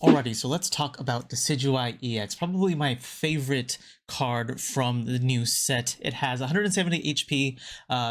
Alrighty, so let's talk about Decidueye EX, probably my favorite card from the new set. It has 170 HP,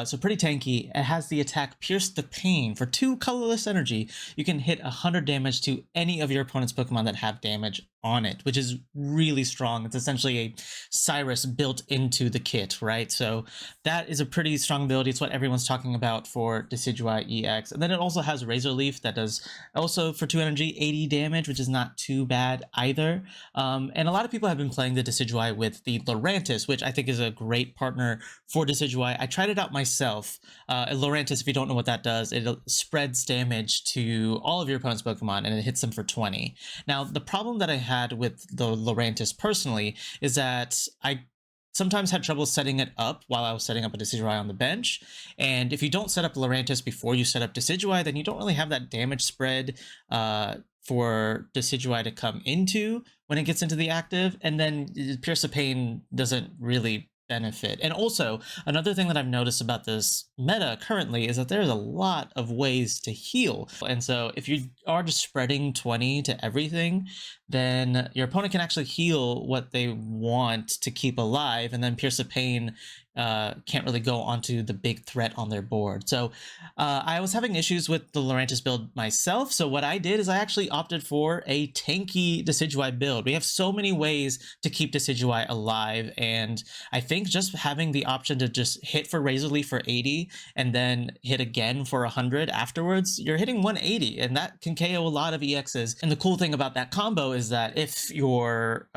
so pretty tanky. It has the attack Pierce the Pain. For 2 colorless energy, you can hit 100 damage to any of your opponent's Pokemon that have damage on it, which is really strong. It's essentially a Cyrus built into the kit, right? So that is a pretty strong ability. It's what everyone's talking about for Decidueye EX. And then it also has Razor Leaf that does also for 2 energy 80 damage, which is not too bad either. And a lot of people have been playing the Decidueye with the Lurantis, which I think is a great partner for Decidueye. I tried it out myself. Lurantis, if you don't know what that does, it spreads damage to all of your opponent's Pokemon and it hits them for 20. Now, the problem that I had with the Lurantis personally is that I sometimes had trouble setting it up while I was setting up a Decidueye on the bench. And if you don't set up Lurantis before you set up Decidueye, then you don't really have that damage spread for Decidueye to come into when it gets into the active. And then Pierce the Pain doesn't really benefit. And also, another thing that I've noticed about this meta currently is that there's a lot of ways to heal. And so if you are just spreading 20 to everything, then your opponent can actually heal what they want to keep alive, and then Pierce the Pain can't really go onto the big threat on their board. So I was having issues with the Lurantis build myself, so what I did is I actually opted for a tanky Decidueye build. We have so many ways to keep Decidueye alive, and I think just having the option to just hit for Razor Leaf for 80 and then hit again for 100 afterwards, you're hitting 180, and that can KO a lot of EXs. And the cool thing about that combo is that if your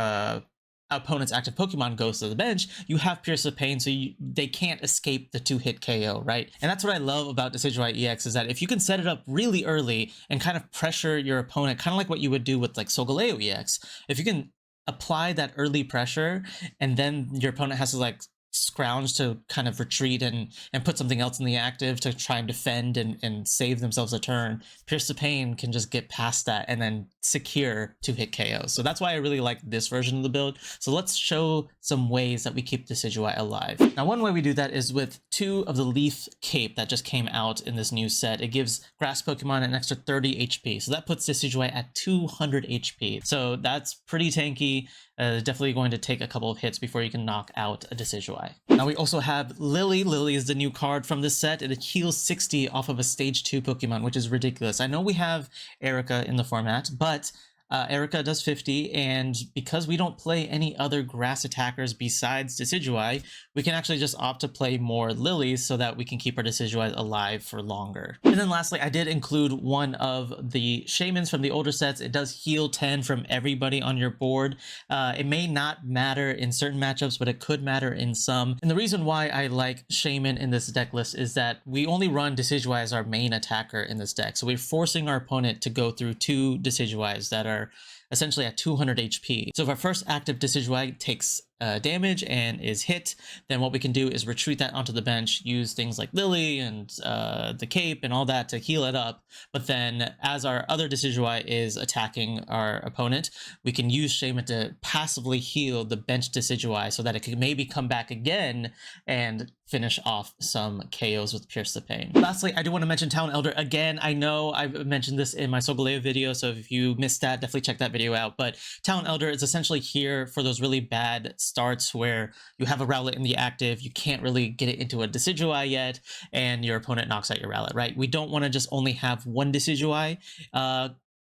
opponent's active Pokemon goes to the bench, you have Pierce the Pain, so they can't escape the 2-hit KO, right? And that's what I love about Decidueye EX, is that if you can set it up really early and kind of pressure your opponent, kind of like what you would do with like Solgaleo EX, if you can apply that early pressure and then your opponent has to like scrounge to kind of retreat and put something else in the active to try and defend and save themselves a turn, Pierce the Pain can just get past that and then secure 2-hit KO. So that's why I really like this version of the build. So let's show some ways that we keep Decidueye alive. Now, one way we do that is with 2 of the Leaf Cape that just came out in this new set. It gives grass Pokemon an extra 30 HP. So that puts Decidueye at 200 HP. So that's pretty tanky. Definitely going to take a couple of hits before you can knock out a Decidueye. Now we also have Lily. Lily is the new card from this set, and it heals 60 off of a stage 2 Pokemon, which is ridiculous. I know we have Erica in the format, but Erica does 50, and because we don't play any other grass attackers besides Decidueye, we can actually just opt to play more Lilies so that we can keep our Decidueye alive for longer. And then lastly, I did include one of the Shamans from the older sets. It does heal 10 from everybody on your board. It may not matter in certain matchups, but it could matter in some. And the reason why I like Shaman in this deck list is that we only run Decidueye as our main attacker in this deck. So we're forcing our opponent to go through 2 Decidueyes that are essentially at 200 HP. So if our first active Decidueye takes damage and is hit, then what we can do is retreat that onto the bench, use things like Lily and the Cape and all that to heal it up. But then as our other Decidueye is attacking our opponent, we can use Shaman to passively heal the bench Decidueye so that it can maybe come back again and finish off some KOs with Pierce the Pain. Lastly, I do want to mention Town Elder again. I know I've mentioned this in my Solgaleo video, so if you missed that, definitely check that video out. But Town Elder is essentially here for those really bad starts where you have a Rowlet in the active, you can't really get it into a Decidueye yet, and your opponent knocks out your Rowlet, right? We don't want to just only have one Decidueye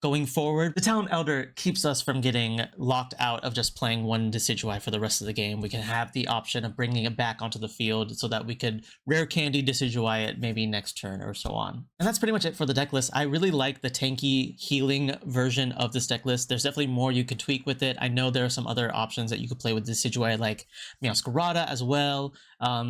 going forward. The Town Elder keeps us from getting locked out of just playing one Decidueye for the rest of the game. We can have the option of bringing it back onto the field so that we could rare candy Decidueye it maybe next turn or so on. And that's pretty much it for the deck list. I really like the tanky healing version of this deck list. There's definitely more you could tweak with it. I know there are some other options that you could play with Decidueye, like Meowscarada as well.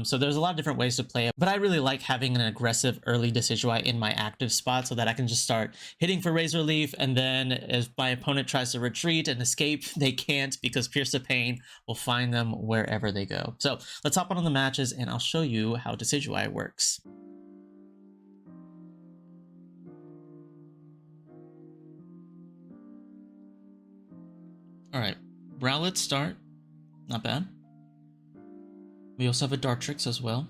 So there's a lot of different ways to play it, but I really like having an aggressive early Decidueye in my active spot so that I can just start hitting for Razor Leaf, and then as my opponent tries to retreat and escape, they can't because Pierce the Pain will find them wherever they go. So let's hop on the matches and I'll show you how Decidueye works. Alright, Rowlet start, not bad. We also have a Dartrix as well.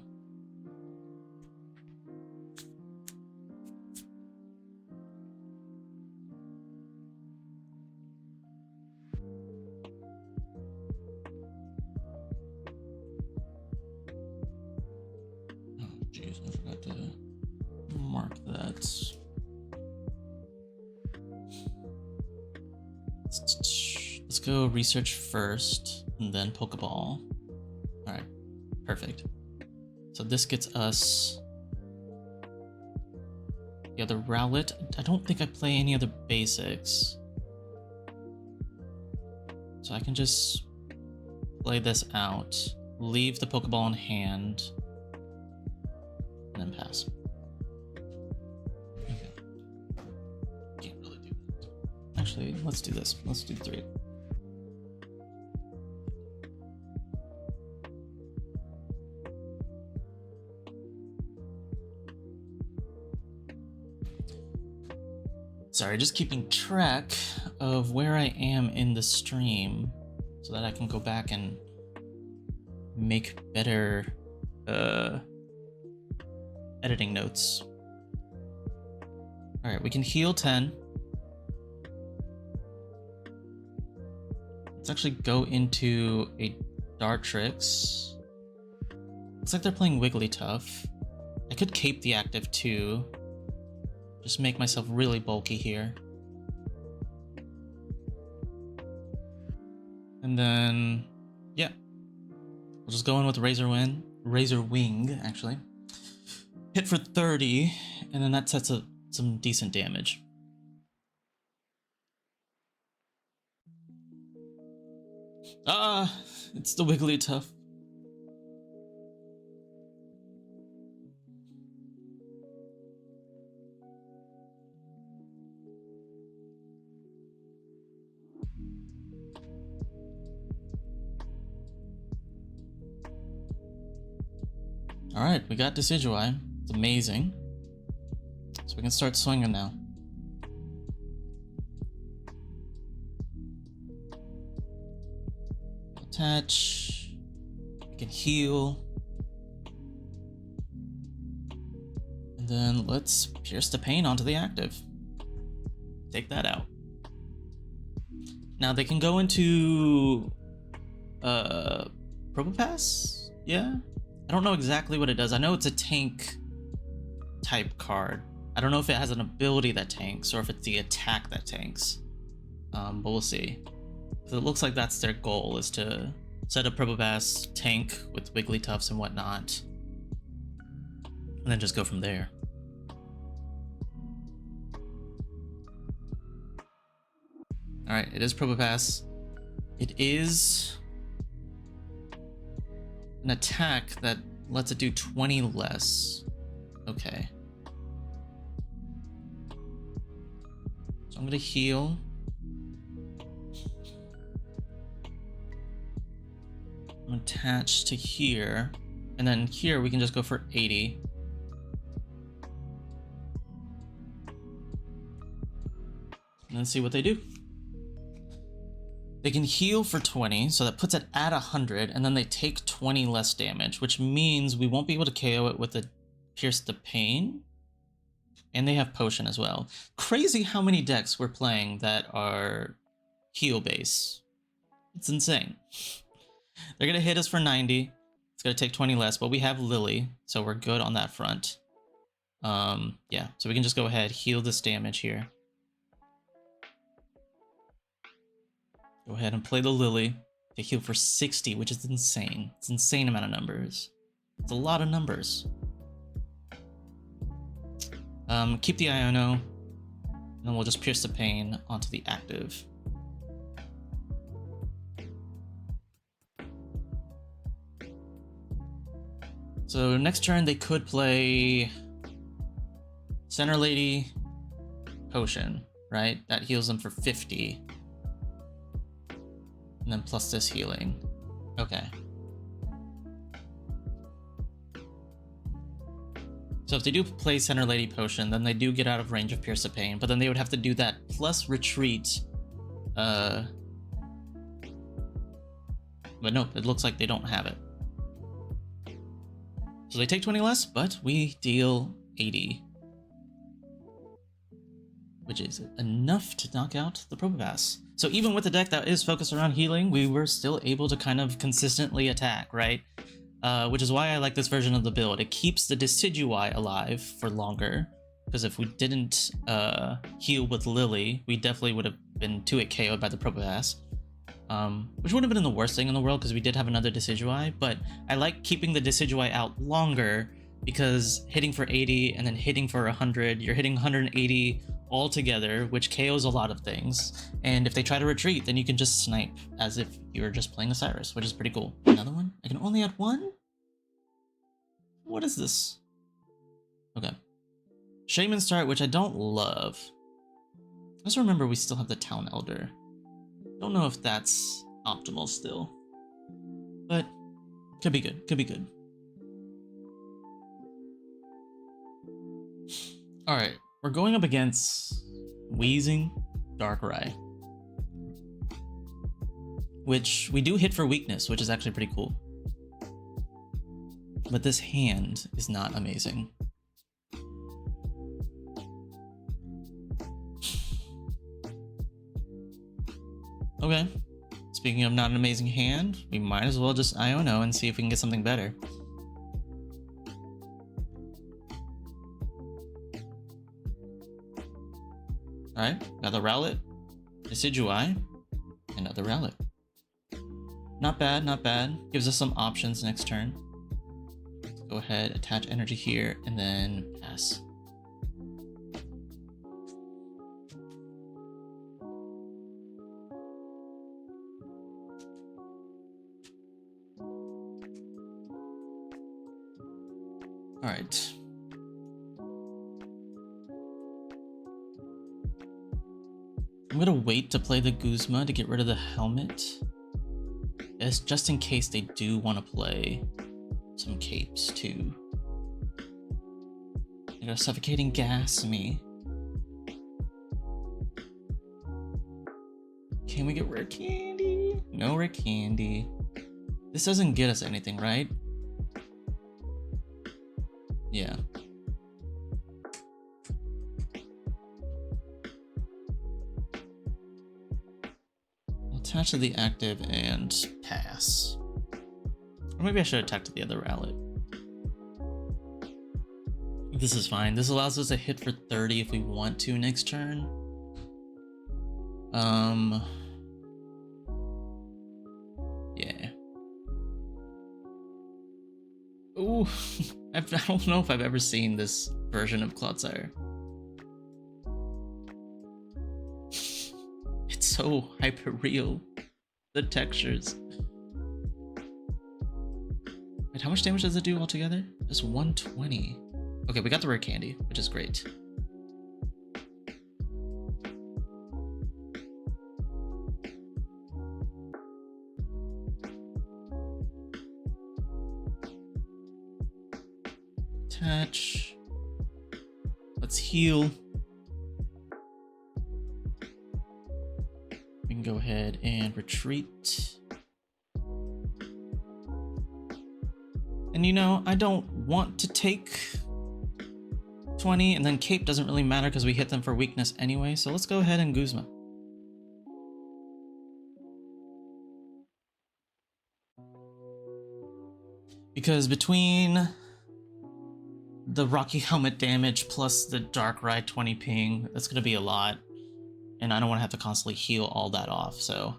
go research first, and then Pokeball. Alright, perfect. So this gets us the other Rowlet. I don't think I play any other basics. So I can just play this out, leave the Pokeball in hand, and then pass. Okay. Can't really do that. Actually, let's do this. Let's do 3. Sorry, just keeping track of where I am in the stream so that I can go back and make better editing notes. Alright, we can heal 10. Let's actually go into a Dartrix. Looks like they're playing Wigglytuff. I could cape the active too. Just make myself really bulky here. And then, yeah. We'll just go in with Razor Wing, actually. Hit for 30, and then that sets up some decent damage. It's the Wigglytuff. Alright, we got Decidueye. It's amazing. So we can start swinging now. Attach. We can heal. And then let's pierce the pain onto the active. Take that out. Now they can go into Probopass? Yeah? I don't know exactly what it does. I know it's a tank type card. I don't know if it has an ability that tanks or if it's the attack that tanks. But we'll see. So it looks like that's their goal, is to set up Probopass, tank with Wigglytuffs and whatnot, and then just go from there. Alright, it is Probopass. It is an attack that lets it do 20 less. Okay. So I'm gonna heal. I'm attached to here. And then here we can just go for 80. And then see what they do. They can heal for 20, so that puts it at 100, and then they take 20 less damage, which means we won't be able to KO it with a Pierce the Pain. And they have Potion as well. Crazy how many decks we're playing that are heal base. It's insane. They're gonna hit us for 90. It's gonna take 20 less, but we have Lily, so we're good on that front. Yeah, so we can just go ahead, heal this damage here. Go ahead and play the Lily to heal for 60, which is insane. It's an insane amount of numbers. It's a lot of numbers. Keep the Iono, and then we'll just Pierce the Pain onto the active. So next turn they could play Center Lady Potion, right? That heals them for 50. And then plus this healing. Okay. So if they do play Center Lady Potion, then they do get out of range of Pierce the Pain, but then they would have to do that plus Retreat. But nope, it looks like they don't have it. So they take 20 less, but we deal 80. Which is enough to knock out the Probopass. So even with a deck that is focused around healing, we were still able to kind of consistently attack, right? Which is why I like this version of the build. It keeps the Decidueye alive for longer, because if we didn't heal with Lily, we definitely would have been 2-hit KO'd by the Probopass. which would have been the worst thing in the world because we did have another Decidueye, but I like keeping the Decidueye out longer because hitting for 80 and then hitting for 100, you're hitting 180 all together, which KOs a lot of things. And if they try to retreat, then you can just snipe as if you were just playing a Cyrus, which is pretty cool. Another one? I can only add one? What is this? Okay. Shaman Start, which I don't love. I just remember we still have the Town Elder. Don't know if that's optimal still, but could be good, could be good. All right, we're going up against Wheezing Darkrai, which we do hit for weakness, which is actually pretty cool. But this hand is not amazing. Okay, speaking of not an amazing hand, we might as well just Iono and see if we can get something better. Alright, another Rowlet, Decidueye, another Rowlet. Not bad, not bad. Gives us some options next turn. Let's go ahead, attach energy here, and then pass. Alright. I'm gonna wait to play the Guzma to get rid of the helmet. It's just in case they do want to play some capes too. They got suffocating gas me. Can we get rare candy? No rare candy. This doesn't get us anything, right? Yeah. I'll attach to the active and pass. Or maybe I should attack to the other Rowlet. This is fine. This allows us to hit for 30 if we want to next turn. Yeah. Ooh. I don't know if I've ever seen this version of Clodsire. It's so hyper real. The textures. Wait, how much damage does it do altogether? Just 120. Okay, we got the rare candy, which is great. Attach. Let's heal. We can go ahead and retreat. And you know, I don't want to take 20, and then cape doesn't really matter because we hit them for weakness anyway, so let's go ahead and Guzma. Because between the Rocky Helmet damage plus the Darkrai 20 ping, that's gonna be a lot. And I don't want to have to constantly heal all that off, so.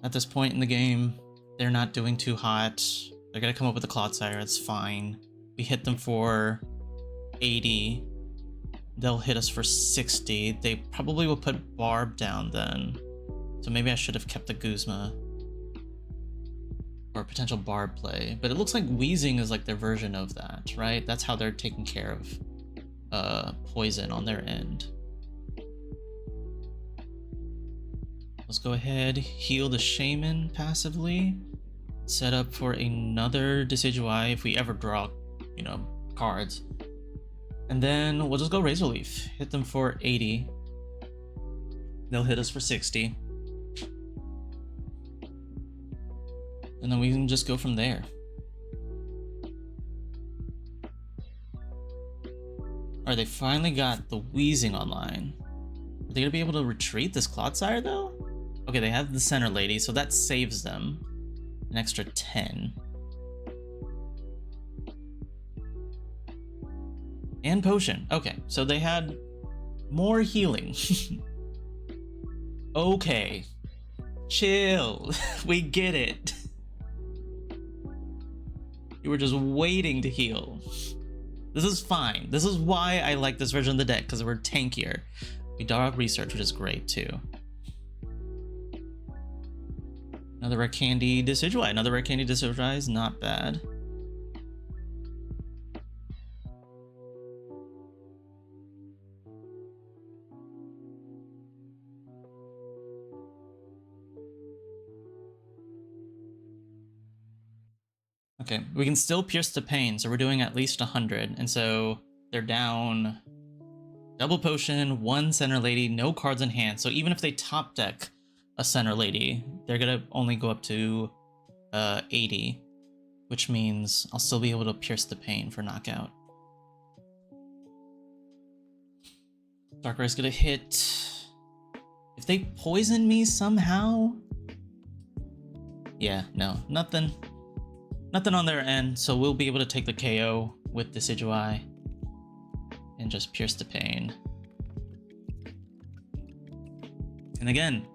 At this point in the game, they're not doing too hot. They're gonna come up with a Clodsire, it's fine. We hit them for 80. They'll hit us for 60. They probably will put Barb down then. So maybe I should have kept the Guzma. Or potential Barb play. But it looks like Wheezing is like their version of that, right? That's how they're taking care of poison on their end. Let's go ahead, heal the Shaman passively. Set up for another Decidueye if we ever draw, you know, cards. And then we'll just go Razor Leaf. Hit them for 80. They'll hit us for 60. And then we can just go from there. Alright, they finally got the Wheezing online. Are they gonna be able to retreat this Clodsire though? Okay, they have the Center Lady, so that saves them an extra 10. And Potion. Okay, so they had more healing. Okay. Chill. We get it. You were just waiting to heal. This is fine. This is why I like this version of the deck, because we're tankier. We dog research, which is great too. Another rare candy Decidueye. Another rare candy Decidueye is not bad. Okay, we can still pierce the pain, so we're doing at least 100, and so they're down double potion, 1 center lady, no cards in hand. So even if they top deck a center lady, they're gonna only go up to 80, which means I'll still be able to pierce the pain for knockout. Darkrai's gonna hit. If they poison me somehow, yeah, no, nothing on their end, so we'll be able to take the KO with Decidueye and just pierce the pain. And again,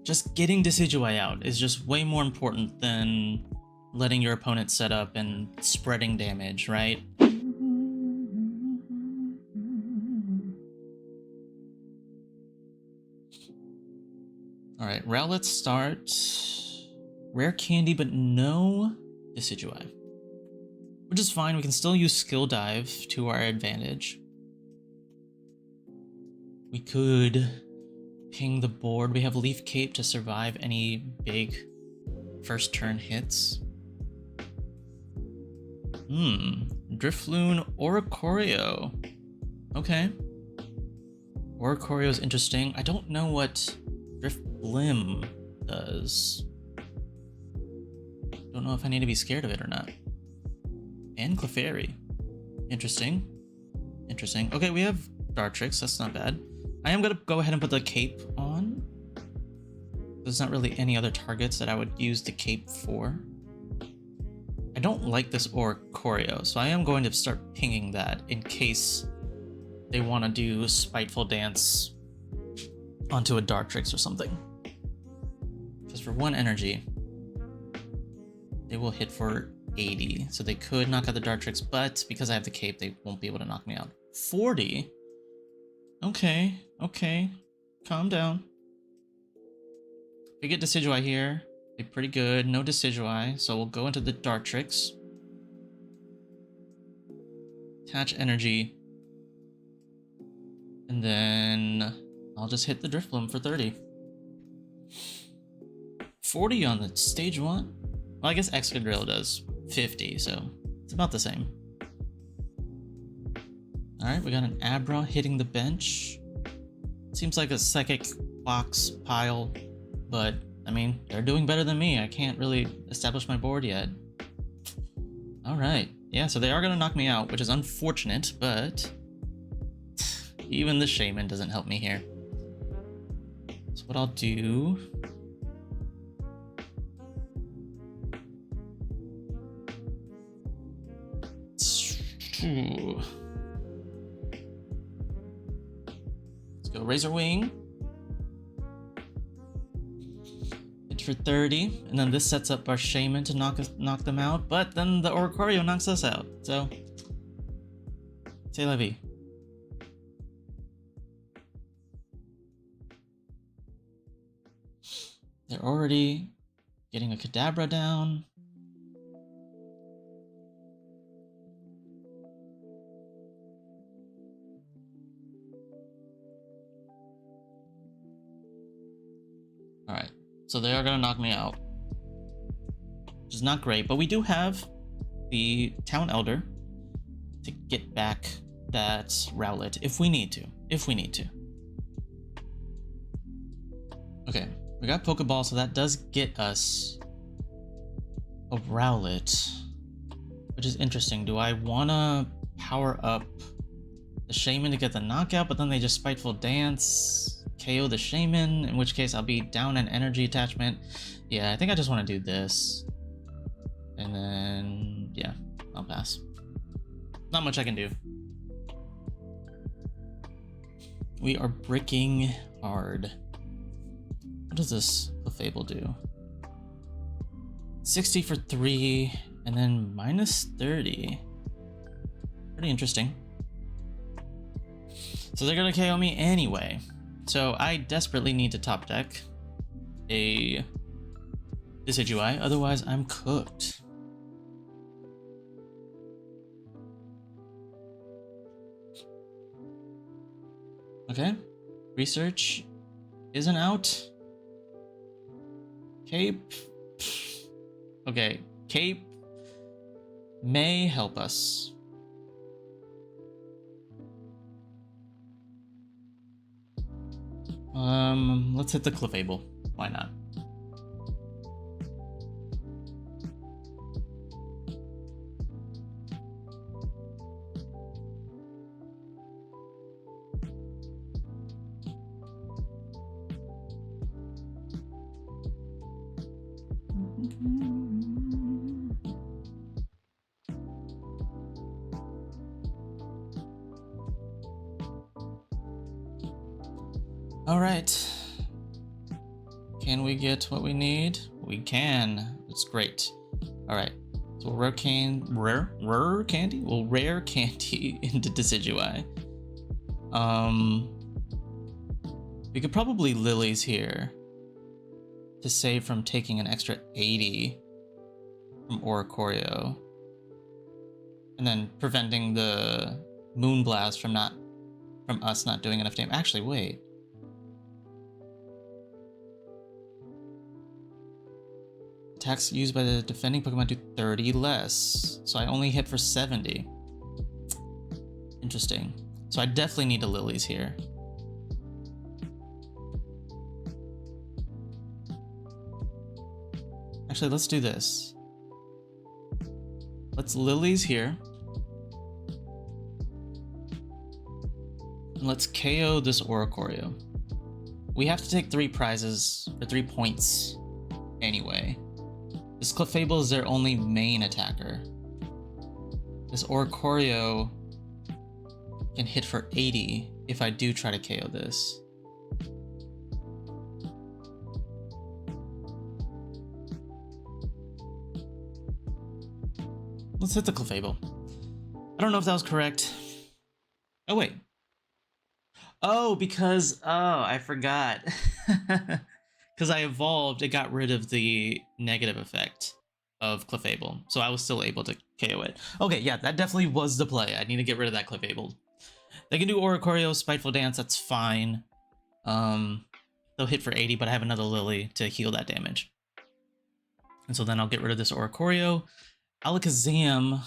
just getting Decidueye out is just way more important than letting your opponent set up and spreading damage, right? Alright, Rowlet's start. Rare candy, but no Decidueye. Which is fine, we can still use Skill Dive to our advantage. We could ping the board. We have Leaf Cape to survive any big first turn hits. Drifloon, Oricorio. Okay. Oricorio is interesting. I don't know what Drifblim does. Don't know if I need to be scared of it or not. And Clefairy. Interesting. Interesting. Okay, we have Dartrix. That's not bad. I am going to go ahead and put the cape on. There's not really any other targets that I would use the cape for. I don't like this Oricorio, so I am going to start pinging that in case they want to do Spiteful Dance onto a Dartrix or something. Because for 1 energy, they will hit for 80, so they could knock out the Dartrix, but because I have the cape, they won't be able to knock me out. 40? Okay, okay. Calm down. We get Decidueye here. They're pretty good. No Decidueye, so we'll go into the Dartrix. Attach energy. And then I'll just hit the Drifblim for 30. 40 on the stage 1? Well, I guess Excadrill does 50, so it's about the same. Alright, we got an Abra hitting the bench. Seems like a Psychic box pile, but I mean, they're doing better than me. I can't really establish my board yet. Alright, yeah, so they are going to knock me out, which is unfortunate, but even the Shaman doesn't help me here. So what I'll do... Let's go Razor Wing. Hit for 30, and then this sets up our Shaman to knock them out, but then the Oricorio knocks us out, so... C'est la vie. They're already getting a Kadabra down. Alright, so they are going to knock me out, which is not great, but we do have the Town Elder to get back that Rowlet if we need to. Okay, we got Pokeball, so that does get us a Rowlet, which is interesting. Do I want to power up the Shaman to get the knockout, but then they just Spiteful Dance, KO the Shaman, in which case I'll be down an energy attachment. Yeah, I think I just want to do this. And then, yeah, I'll pass. Not much I can do. We are bricking card. What does this Clefable do? 60 for 3, and then minus 30. Pretty interesting. So they're gonna KO me anyway. So I desperately need to top deck a Decidueye, otherwise I'm cooked. Okay, research isn't out. Cape. Okay, Cape may help us. Let's hit the Clefable. Why not? All right. Can we get what we need? We can. It's great. All right. So rare candy. We'll rare candy into Decidueye. We could probably Lilies here to save from taking an extra 80 from Oricorio, and then preventing the Moonblast from us not doing enough damage. Actually, wait. Attacks used by the defending Pokemon do 30 less. So I only hit for 70. Interesting. So I definitely need a Lilies here. Actually, let's do this. Let's Lilies here. And let's KO this Oricorio. We have to take 3 prizes, or 3 points anyway. This Clefable is their only main attacker. This Oricorio can hit for 80 if I do try to KO this. Let's hit the Clefable. I don't know if that was correct. Oh, wait. Oh, because... Oh, I forgot. Because I evolved, it got rid of the negative effect of Clefable. So I was still able to KO it. Okay, yeah, that definitely was the play. I need to get rid of that Clefable. They can do Oricorio, Spiteful Dance, that's fine. They'll hit for 80, but I have another Lily to heal that damage. And so then I'll get rid of this Oricorio. Alakazam,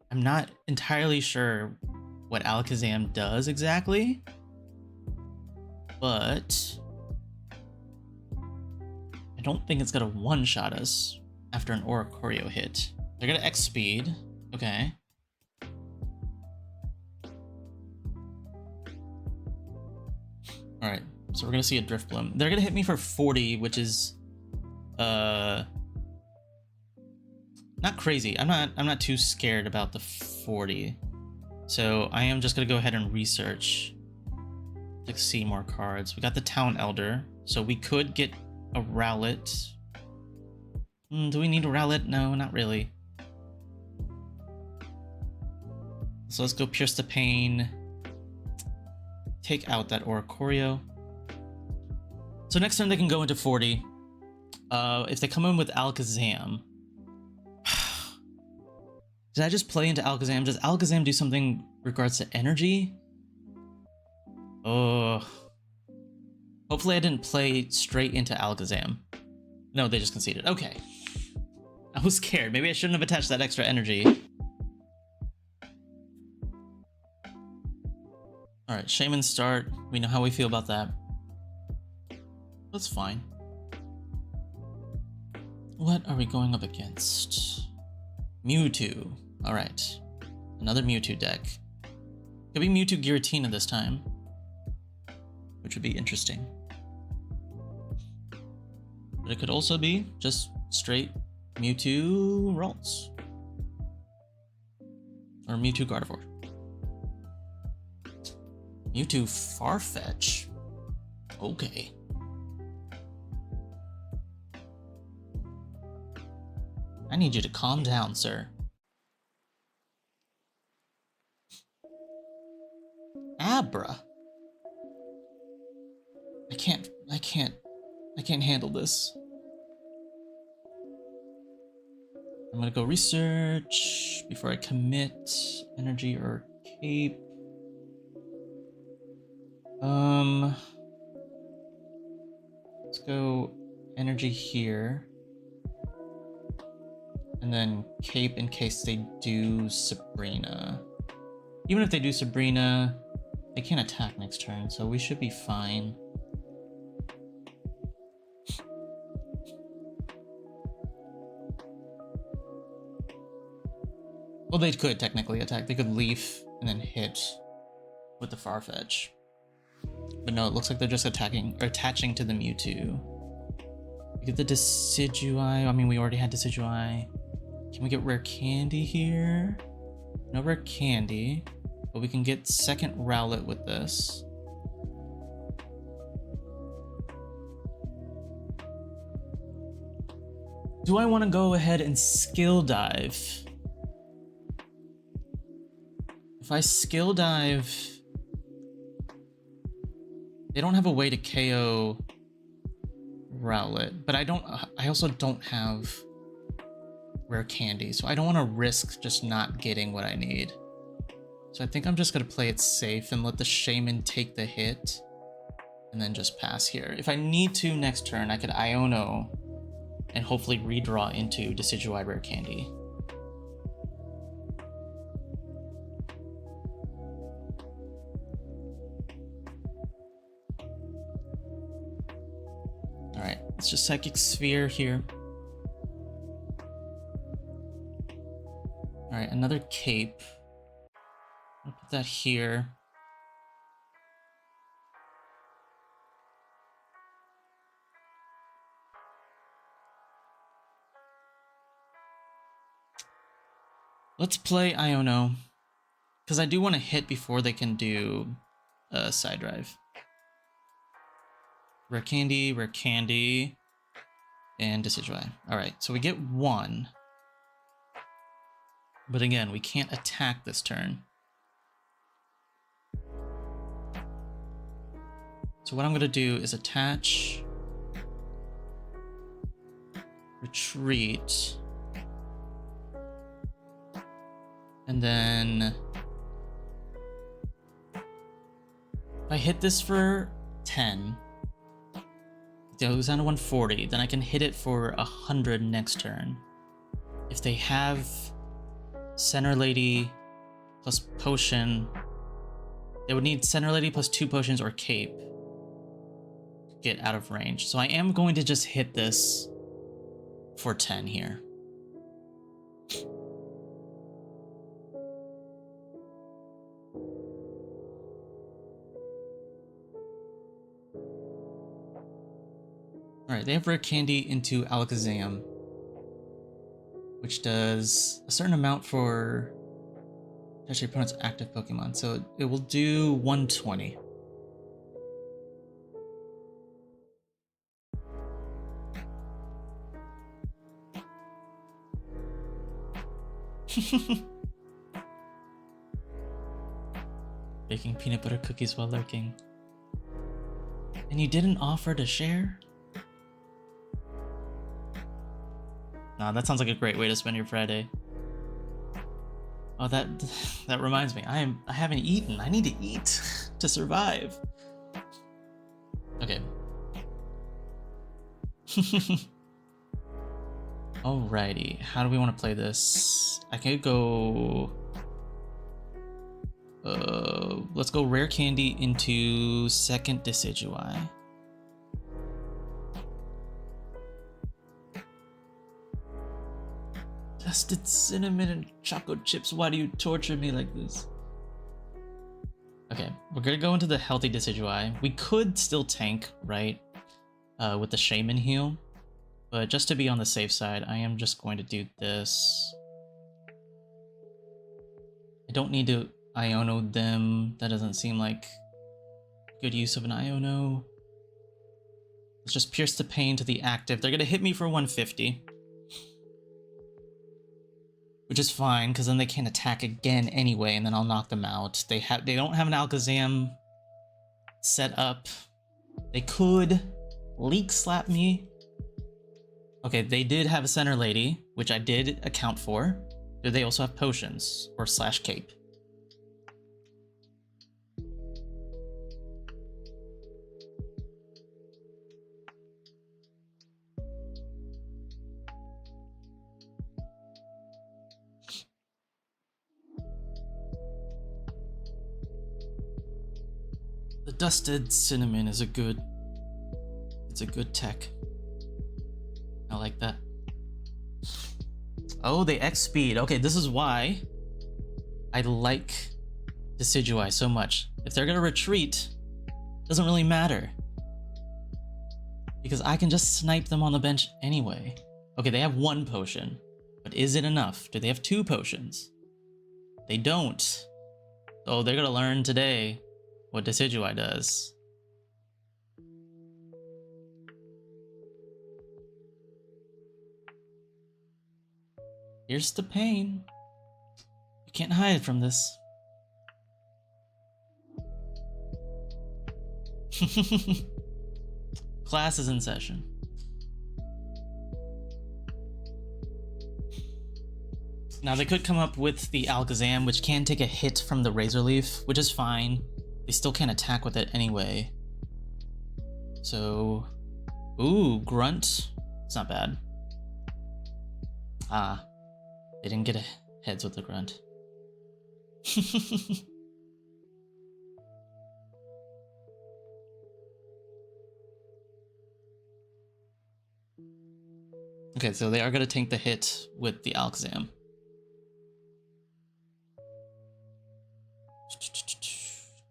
I'm not entirely sure what Alakazam does exactly, but I don't think it's gonna one-shot us after an Oricorio hit. They're gonna X-Speed, okay. Alright, so we're gonna see a Drift Bloom. They're gonna hit me for 40, which is not crazy. I'm not too scared about the 40. So I am just gonna go ahead and research to see more cards. We got the Town Elder, so we could get a Rowlet. Do we need a Rowlet? No, not really. So let's go Pierce the Pain. Take out that Oricorio. So next turn they can go into 40. If they come in with Alakazam, did I just play into Alakazam? Does Alakazam do something regards to energy? Oh. Hopefully I didn't play straight into Alakazam. No, they just conceded. Okay. I was scared. Maybe I shouldn't have attached that extra energy. Alright, Shaman start. We know how we feel about that. That's fine. What are we going up against? Mewtwo. Alright. Another Mewtwo deck. Could be Mewtwo Giratina this time, which would be interesting. But it could also be just straight Mewtwo Ralts. Or Mewtwo Gardevoir. Mewtwo Farfetch. Okay. I need you to calm down, sir. Abra. I can't handle this. I'm gonna go research before I commit. Energy or cape. Let's go energy here. And then cape in case they do Sabrina. Even if they do Sabrina, they can't attack next turn, so we should be fine. Well, they could technically attack. They could leaf and then hit with the Farfetch. But no, it looks like they're just attacking or attaching to the Mewtwo. We get the Decidueye. I mean, we already had Decidueye. Can we get rare candy here? No rare candy, but we can get second Rowlet with this. Do I want to go ahead and skill dive? If I skill dive, they don't have a way to KO Rowlet, but I also don't have rare candy, so I don't want to risk just not getting what I need. So I think I'm just gonna play it safe and let the Shaman take the hit and then just pass here. If I need to next turn, I could Iono and hopefully redraw into Decidueye rare candy. Alright, let's just Psychic Sphere here. Alright, another cape. I'll put that here. Let's play Iono, because I do want to hit before they can do a side drive. Rare candy, and Decidueye. Alright, so we get one. But again, we can't attack this turn. So what I'm going to do is attach, retreat, and then if I hit this for 10, it goes down to 140, then I can hit it for 100 next turn. If they have Center Lady plus potion, they would need Center Lady plus 2 potions or cape to get out of range. So I am going to just hit this for 10 here. Alright, they have rare candy into Alakazam, which does a certain amount for your opponent's active Pokemon. So it will do 120. Baking peanut butter cookies while lurking. And you didn't offer to share? Nah, that sounds like a great way to spend your Friday. Oh, that reminds me. I haven't eaten. I need to eat to survive. Okay. Alrighty, how do we want to play this? I could go... let's go rare candy into second Decidueye. Dusted cinnamon and chocolate chips, why do you torture me like this? Okay, we're gonna go into the healthy Decidueye. We could still tank, right? With the Shaman heal. But just to be on the safe side, I am just going to do this. I don't need to Iono them. That doesn't seem like good use of an Iono. It's just Pierce the Pain to the active. They're gonna hit me for 150. Which is fine, because then they can't attack again anyway, and then I'll knock them out. They don't have an Alakazam set up. They could Leak Slap me. Okay, they did have a Center Lady, which I did account for. Do they also have potions or slash cape? The Dusted Cinnamon is it's a good tech. I like that. Oh, they X speed. Okay, this is why I like Decidueye so much. If they're gonna retreat, doesn't really matter. Because I can just snipe them on the bench anyway. Okay, they have 1 potion. But is it enough? Do they have 2 potions? They don't. Oh, they're gonna learn today what Decidueye does. Here's the pain. You can't hide from this. Class is in session. Now they could come up with the Alakazam, which can take a hit from the Razor Leaf, which is fine. They still can't attack with it anyway. So, ooh, Grunt. It's not bad. Ah, they didn't get heads with the Grunt. Okay, so they are going to tank the hit with the Alakazam.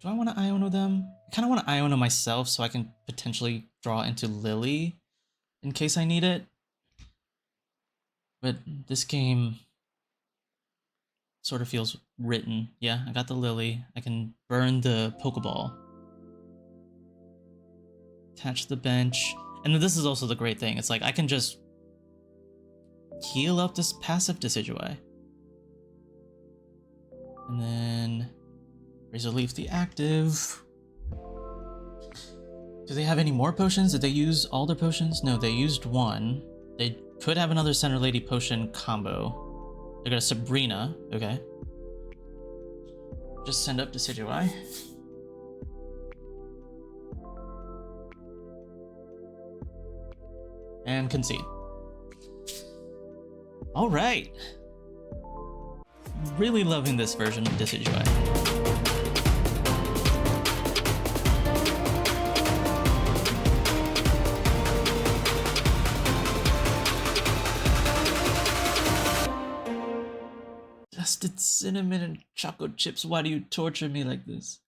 Do I want to Iono them? I kind of want to Iono myself so I can potentially draw into Lily in case I need it. But this game sort of feels written. Yeah, I got the Lily. I can burn the Pokeball. Attach the bench. And then this is also the great thing. It's like I can just heal up this passive Decidueye. And then Razor Leaf the active. Do they have any more potions? Did they use all their potions? No, they used 1. They could have another Center Lady potion combo. They're gonna Sabrina. Okay. Just send up Decidueye. And concede. Alright. Really loving this version of Decidueye. Dusted cinnamon and chocolate chips, why do you torture me like this?